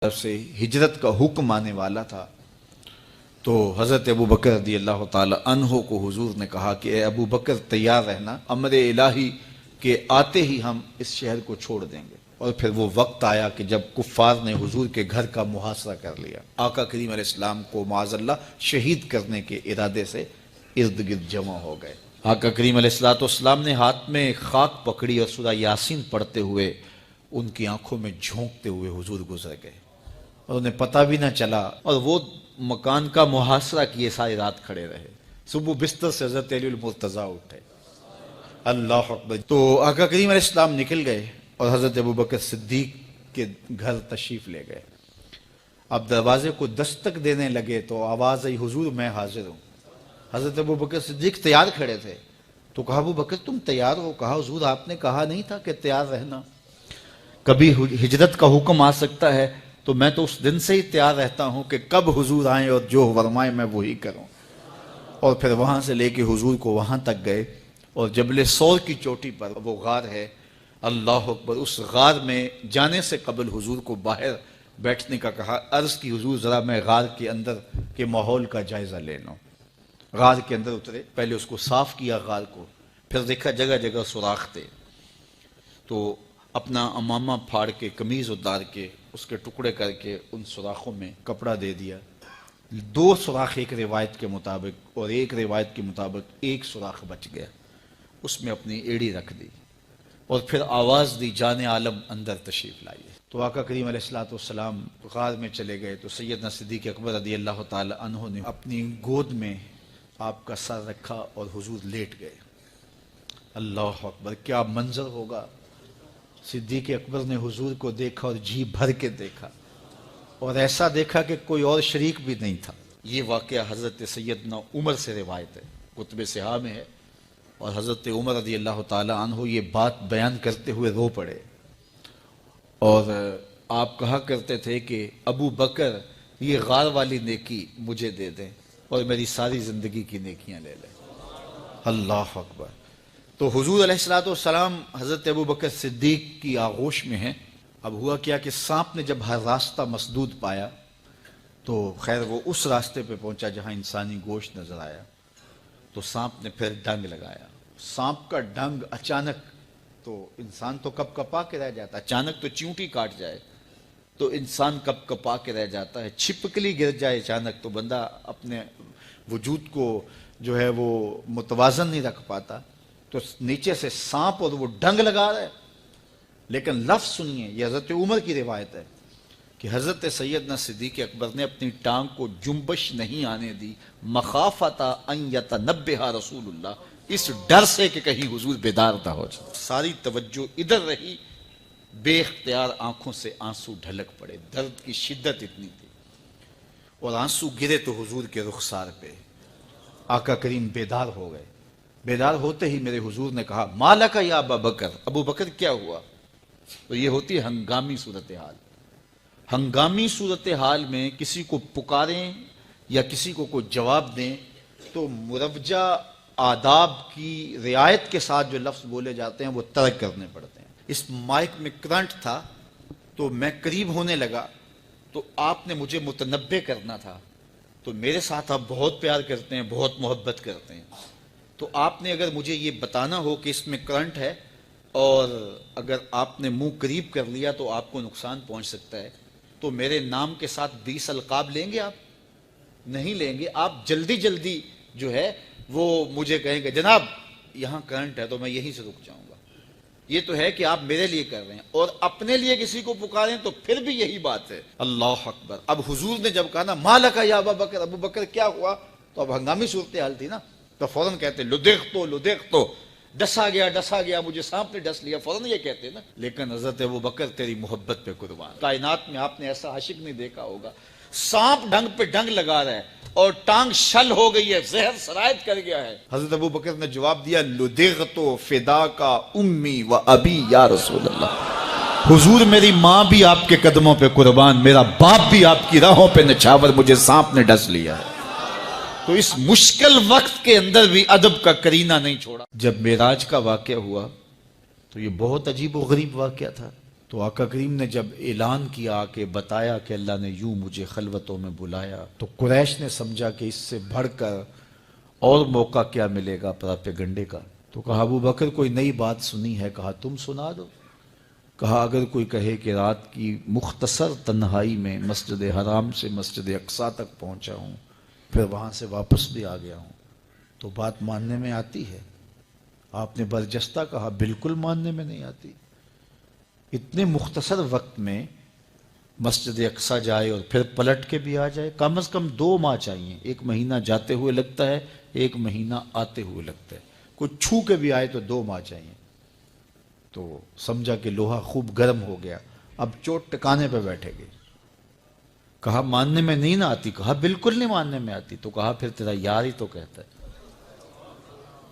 طرف سے ہجرت کا حکم آنے والا تھا تو حضرت ابو بکر رضی اللہ تعالی عنہ کو حضور نے کہا کہ اے ابو بکر تیار رہنا، امر الہی کے آتے ہی ہم اس شہر کو چھوڑ دیں گے۔ اور پھر وہ وقت آیا کہ جب کفار نے حضور کے گھر کا محاصرہ کر لیا، آقا کریم علیہ السلام کو معاذ اللہ شہید کرنے کے ارادے سے ارد گرد جمع ہو گئے۔ آقا کریم علیہ السلام نے ہاتھ میں خاک پکڑی اور سورہ یاسین پڑھتے ہوئے ان کی آنکھوں میں جھونکتے ہوئے حضور گزر گئے اور انہیں پتہ بھی نہ چلا، اور وہ مکان کا محاصرہ کیے ساری رات کھڑے رہے۔ صبح بستر سے حضرت علی المرتضیٰ اٹھے، اللہ اکبر۔ تو آقا کریم علیہ السلام نکل گئے اور حضرت ابو بکر صدیق کے گھر تشریف لے گئے۔ اب دروازے کو دستک دینے لگے تو آواز آئی، حضور میں حاضر ہوں۔ حضرت ابو بکر صدیق تیار کھڑے تھے تو کہا، ابو بکر تم تیار ہو؟ کہا، حضور آپ نے کہا نہیں تھا کہ تیار رہنا، کبھی ہجرت کا حکم آ سکتا ہے تو میں تو اس دن سے ہی تیار رہتا ہوں کہ کب حضور آئیں اور جو فرمائے میں وہی کروں۔ اور پھر وہاں سے لے کے حضور کو وہاں تک گئے اور جبل سور کی چوٹی پر وہ غار ہے، اللہ اکبر، اس غار میں جانے سے قبل حضور کو باہر بیٹھنے کا کہا۔ عرض کی حضور ذرا میں غار کے اندر کے ماحول کا جائزہ لے لوں۔ غار کے اندر اترے، پہلے اس کو صاف کیا غار کو، پھر دیکھا جگہ جگہ سوراخ تھے، تو اپنا امامہ پھاڑ کے قمیض اتار کے اس کے ٹکڑے کر کے ان سوراخوں میں کپڑا دے دیا۔ دو سوراخ ایک روایت کے مطابق اور ایک روایت کے مطابق ایک سوراخ بچ گیا، اس میں اپنی ایڑی رکھ دی اور پھر آواز دی، جان عالم اندر تشریف لائیے۔ تو آقا کریم علیہ السلام غار میں چلے گئے تو سیدنا صدیق اکبر رضی اللہ تعالی عنہ نے اپنی گود میں آپ کا سر رکھا اور حضور لیٹ گئے۔ اللہ اکبر، کیا منظر ہوگا! صدیق اکبر نے حضور کو دیکھا اور جی بھر کے دیکھا، اور ایسا دیکھا کہ کوئی اور شریک بھی نہیں تھا۔ یہ واقعہ حضرت سیدنا عمر سے روایت ہے، کتب صحاح میں ہے، اور حضرت عمر رضی اللہ تعالی عنہ یہ بات بیان کرتے ہوئے رو پڑے، اور آپ کہا کرتے تھے کہ ابو بکر یہ غار والی نیکی مجھے دے دیں اور میری ساری زندگی کی نیکیاں لے لیں۔ اللہ اکبر۔ تو حضور علیہ السلام حضرت ابو بکر صدیق کی آغوش میں ہیں۔ اب ہوا کیا کہ سانپ نے جب ہر راستہ مسدود پایا تو خیر وہ اس راستے پہ پہنچا جہاں انسانی گوشت نظر آیا، تو سانپ نے پھر ڈنگ لگایا۔ سانپ کا ڈنگ اچانک، تو انسان تو کپ کپا کے رہ جاتا ہے، اچانک تو چیونٹی کاٹ جائے تو انسان کپ کپا کے رہ جاتا ہے، چھپکلی گر جائے اچانک تو بندہ اپنے وجود کو جو ہے وہ متوازن نہیں رکھ پاتا، تو نیچے سے سانپ اور وہ ڈنگ لگا رہا ہے۔ لیکن لفظ سنیے، یہ حضرت عمر کی روایت ہے کہ حضرت سیدنا صدیق اکبر نے اپنی ٹانگ کو جنبش نہیں آنے دی، مخافت ان یتنبہ رسول اللہ، اس ڈر سے کہ کہیں حضور بیدار نہ ہو جائے۔ ساری توجہ ادھر رہی، بے اختیار آنکھوں سے آنسو ڈھلک پڑے، درد کی شدت اتنی تھی، اور آنسو گرے تو حضور کے رخسار پہ۔ آقا کریم بیدار ہو گئے۔ بیدار ہوتے ہی میرے حضور نے کہا، مالک یا ابا بکر، ابو بکر کیا ہوا؟ تو یہ ہوتی ہے ہنگامی صورتحال۔ ہنگامی صورتحال میں کسی کو پکاریں یا کسی کو کوئی جواب دیں تو مروجہ آداب کی رعایت کے ساتھ جو لفظ بولے جاتے ہیں وہ ترک کرنے پڑتے ہیں۔ اس مائک میں کرنٹ تھا تو میں قریب ہونے لگا تو آپ نے مجھے متنبہ کرنا تھا، تو میرے ساتھ آپ بہت پیار کرتے ہیں، بہت محبت کرتے ہیں، تو آپ نے اگر مجھے یہ بتانا ہو کہ اس میں کرنٹ ہے اور اگر آپ نے منہ قریب کر لیا تو آپ کو نقصان پہنچ سکتا ہے، تو میرے نام کے ساتھ 20 القاب لیں گے؟ آپ نہیں لیں گے، آپ جلدی جلدی جو ہے وہ مجھے کہیں گے جناب یہاں کرنٹ ہے، تو میں یہیں سے رک جاؤں گا۔ یہ تو ہے کہ آپ میرے لیے کر رہے ہیں، اور اپنے لیے کسی کو پکاریں تو پھر بھی یہی بات ہے۔ اللہ اکبر۔ اب حضور نے جب کہا نا مالک یا ابا بکر، ابو بکر کیا ہوا، تو اب ہنگامی صورتحال تھی نا، تو فوراً کہتے لدغتو، ڈسا گیا، مجھے سانپ نے ڈس لیا، فوراً یہ کہتے نا۔ لیکن حضرت ابو بکر تیری محبت پہ قربان، کائنات میں آپ نے ایسا عاشق نہیں دیکھا ہوگا، سانپ ڈنگ پہ ڈنگ لگا رہا ہے اور ٹانگ شل ہو گئی ہے، زہر سرایت کر گیا ہے۔ حضرت ابو بکر نے جواب دیا، لدغتو فداکا امی و ابی یا رسول اللہ، حضور میری ماں بھی آپ کے قدموں پہ قربان، میرا باپ بھی آپ کی راہوں پہ نچھاور، مجھے سانپ نے ڈس لیا ہے۔ تو اس مشکل وقت کے اندر بھی ادب کا کرینہ نہیں چھوڑا۔ جب معراج کا واقعہ ہوا تو یہ بہت عجیب و غریب واقعہ تھا۔ تو آقا کریم نے جب اعلان کیا کہ بتایا کہ اللہ نے یوں مجھے خلوتوں میں بلایا، تو قریش نے سمجھا کہ اس سے بڑھ کر اور موقع کیا ملے گا پراپیگنڈے کا۔ تو کہا ابو بکر کوئی نئی بات سنی ہے؟ کہا تم سنا دو۔ کہا اگر کوئی کہے کہ رات کی مختصر تنہائی میں مسجد حرام سے مسجد اقصیٰ تک پہنچا ہوں، پھر وہاں سے واپس بھی آ گیا ہوں، تو بات ماننے میں آتی ہے؟ آپ نے برجستہ کہا بالکل ماننے میں نہیں آتی۔ اتنے مختصر وقت میں مسجد اقصیٰ جائے اور پھر پلٹ کے بھی آ جائے، کم از کم 2 ماہ چاہیے۔ 1 مہینہ جاتے ہوئے لگتا ہے، 1 مہینہ آتے ہوئے لگتا ہے، کوئی چھو کے بھی آئے تو 2 ماہ چاہیے۔ تو سمجھا کہ لوہا خوب گرم ہو گیا، اب چوٹ ٹکانے پہ بیٹھے گئے۔ کہا ماننے میں نہیں نہ آتی؟ کہا بالکل نہیں ماننے میں آتی۔ تو کہا پھر تیرا یار ہی تو کہتا ہے۔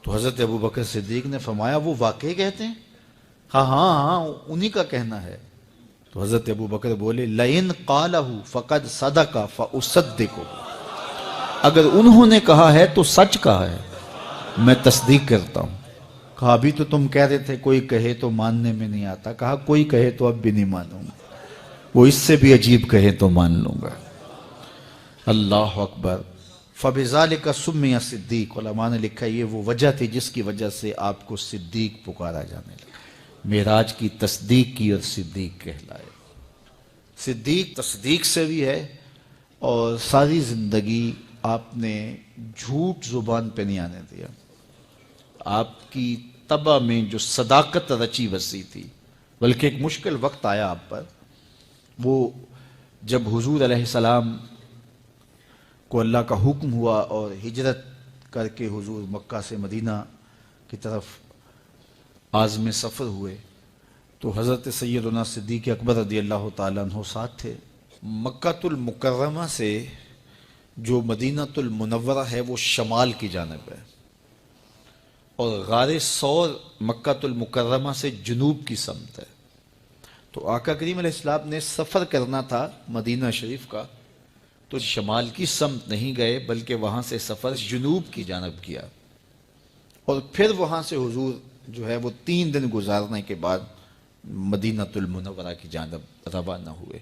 تو حضرت ابو بکر صدیق نے فرمایا وہ واقعی کہتے ہیں؟ ہاں ہاں ہاں انہی کا کہنا ہے۔ تو حضرت ابو بکر بولے لئن قالہ فقد صدق فاصدقہ، اگر انہوں نے کہا ہے تو سچ کہا ہے، میں تصدیق کرتا ہوں۔ کہا ابھی تو تم کہہ رہے تھے کوئی کہے تو ماننے میں نہیں آتا، کہا کوئی کہے تو اب بھی نہیں مانوں گا، وہ اس سے بھی عجیب کہے تو مان لوں گا۔ اللہ اکبر۔ فَبِذَلِكَ سُمِّيَ صدیق، علماء نے لکھا یہ وہ وجہ تھی جس کی وجہ سے آپ کو صدیق پکارا جانے لگا۔ معراج کی تصدیق کی اور صدیق کہلائے۔ صدیق تصدیق سے بھی ہے، اور ساری زندگی آپ نے جھوٹ زبان پہ نہیں آنے دیا۔ آپ کی طبع میں جو صداقت رچی بسی تھی، بلکہ ایک مشکل وقت آیا آپ پر، وہ جب حضور علیہ السلام کو اللہ کا حکم ہوا اور ہجرت کر کے حضور مکہ سے مدینہ کی طرف عازم سفر ہوئے، تو حضرت سیدنا صدیق اکبر رضی اللہ تعالیٰ عنہ ساتھ تھے۔ مکہ المکرمہ سے جو مدینہ المنورہ ہے وہ شمال کی جانب ہے، اور غار ثور مکہ المکرمہ سے جنوب کی سمت ہے۔ تو آقا کریم علیہ السلام نے سفر کرنا تھا مدینہ شریف کا، تو شمال کی سمت نہیں گئے بلکہ وہاں سے سفر جنوب کی جانب کیا، اور پھر وہاں سے حضور جو ہے وہ 3 دن گزارنے کے بعد مدینہ المنورہ کی جانب روانہ ہوئے۔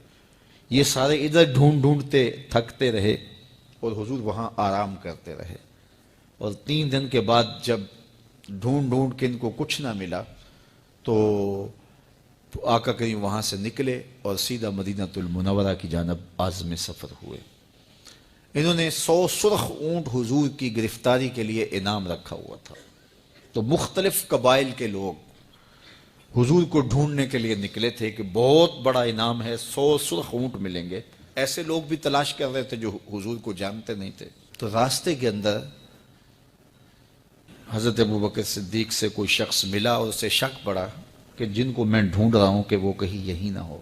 یہ سارے ادھر ڈھونڈتے تھکتے رہے اور حضور وہاں آرام کرتے رہے، اور 3 دن کے بعد جب ڈھونڈ کے ان کو کچھ نہ ملا تو آقا کریم وہاں سے نکلے اور سیدھا مدینہ المنورہ کی جانب عازم سفر ہوئے۔ انہوں نے 100 سرخ اونٹ حضور کی گرفتاری کے لیے انعام رکھا ہوا تھا، تو مختلف قبائل کے لوگ حضور کو ڈھونڈنے کے لیے نکلے تھے کہ بہت بڑا انعام ہے، 100 سرخ اونٹ ملیں گے۔ ایسے لوگ بھی تلاش کر رہے تھے جو حضور کو جانتے نہیں تھے۔ تو راستے کے اندر حضرت ابو بکر صدیق سے کوئی شخص ملا اور اسے شک پڑا کہ جن کو میں ڈھونڈ رہا ہوں کہ وہ کہیں یہی نہ ہو۔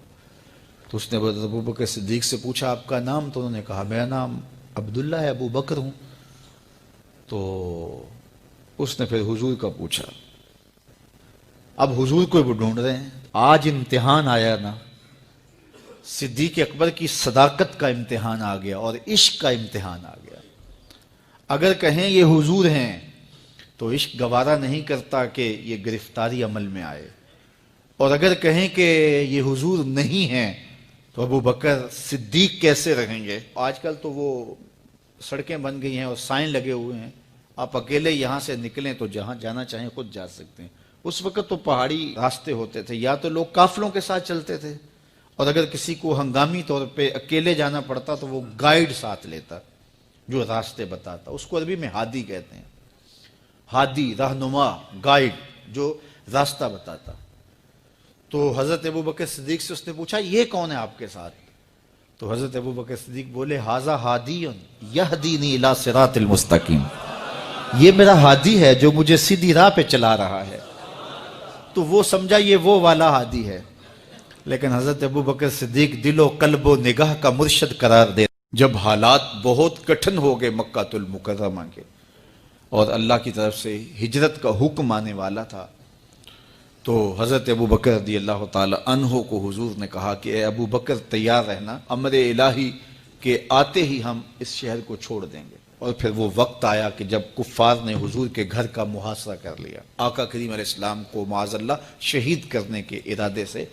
تو اس نے حضرت ابو بکر صدیق سے پوچھا آپ کا نام؟ تو انہوں نے کہا میرا نام عبداللہ ہے، ابو بکر ہوں۔ تو اس نے پھر حضور کا پوچھا۔ اب حضور کو وہ ڈھونڈ رہے ہیں، آج امتحان آیا نا، صدیق اکبر کی صداقت کا امتحان آ گیا اور عشق کا امتحان آ گیا۔ اگر کہیں یہ حضور ہیں تو عشق گوارا نہیں کرتا کہ یہ گرفتاری عمل میں آئے، اور اگر کہیں کہ یہ حضور نہیں ہیں تو ابو بکر صدیق کیسے رہیں گے؟ آج کل تو وہ سڑکیں بن گئی ہیں اور سائن لگے ہوئے ہیں، آپ اکیلے یہاں سے نکلیں تو جہاں جانا چاہیں خود جا سکتے ہیں۔ اس وقت تو پہاڑی راستے ہوتے تھے، یا تو لوگ قافلوں کے ساتھ چلتے تھے، اور اگر کسی کو ہنگامی طور پہ اکیلے جانا پڑتا تو وہ گائیڈ ساتھ لیتا جو راستے بتاتا، اس کو عربی میں ہادی کہتے ہیں، ہادی، رہنما، گائیڈ جو راستہ بتاتا۔ تو حضرت ابو بکر صدیق سے اس نے پوچھا یہ کون ہے آپ کے ساتھ؟ تو حضرت ابو بکر صدیق بولے ھذا ہادی یہدینی الی صراط المستقیم، یہ میرا ہادی ہے جو مجھے سیدھی راہ پہ چلا رہا ہے۔ تو وہ سمجھا یہ وہ والا ہادی ہے، لیکن حضرت ابو بکر صدیق دل و قلب و نگاہ کا مرشد قرار دے۔ جب حالات بہت کٹھن ہو گئے مکہ المکرمہ کے اور اللہ کی طرف سے ہجرت کا حکم آنے والا تھا، تو حضرت ابو بکر رضی اللہ تعالی عنہ کو حضور نے کہا کہ اے ابو بکر تیار رہنا، امر الہی کے آتے ہی ہم اس شہر کو چھوڑ دیں گے۔ اور پھر وہ وقت آیا کہ جب کفار نے حضور کے گھر کا محاصرہ کر لیا، آقا کریم علیہ السلام کو معاذ اللہ شہید کرنے کے ارادے سے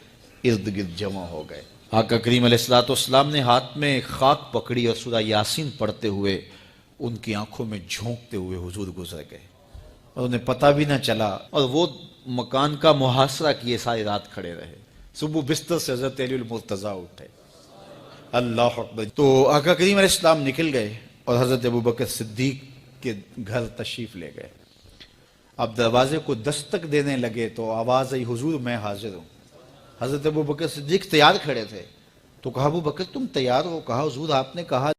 ارد گرد جمع ہو گئے۔ آقا کریم علیہ السلام نے ہاتھ میں خاک پکڑی اور سورہ یاسین پڑھتے ہوئے ان کی آنکھوں میں جھونکتے ہوئے حضور گزر گئے اور انہیں پتہ بھی نہ چلا، اور وہ مکان کا محاصرہ کیے ساری رات کھڑے رہے۔ صبح بستر سے حضرت علی المرتضیٰ اٹھے، اللہ اکبر۔ تو آقا کریم علیہ السلام نکل گئے اور حضرت ابوبکر صدیق کے گھر تشریف لے گئے۔ اب دروازے کو دستک دینے لگے تو آواز آئی، حضور میں حاضر ہوں۔ حضرت ابوبکر صدیق تیار کھڑے تھے، تو کہا ابوبکر تم تیار ہو؟ کہا حضور آپ نے کہا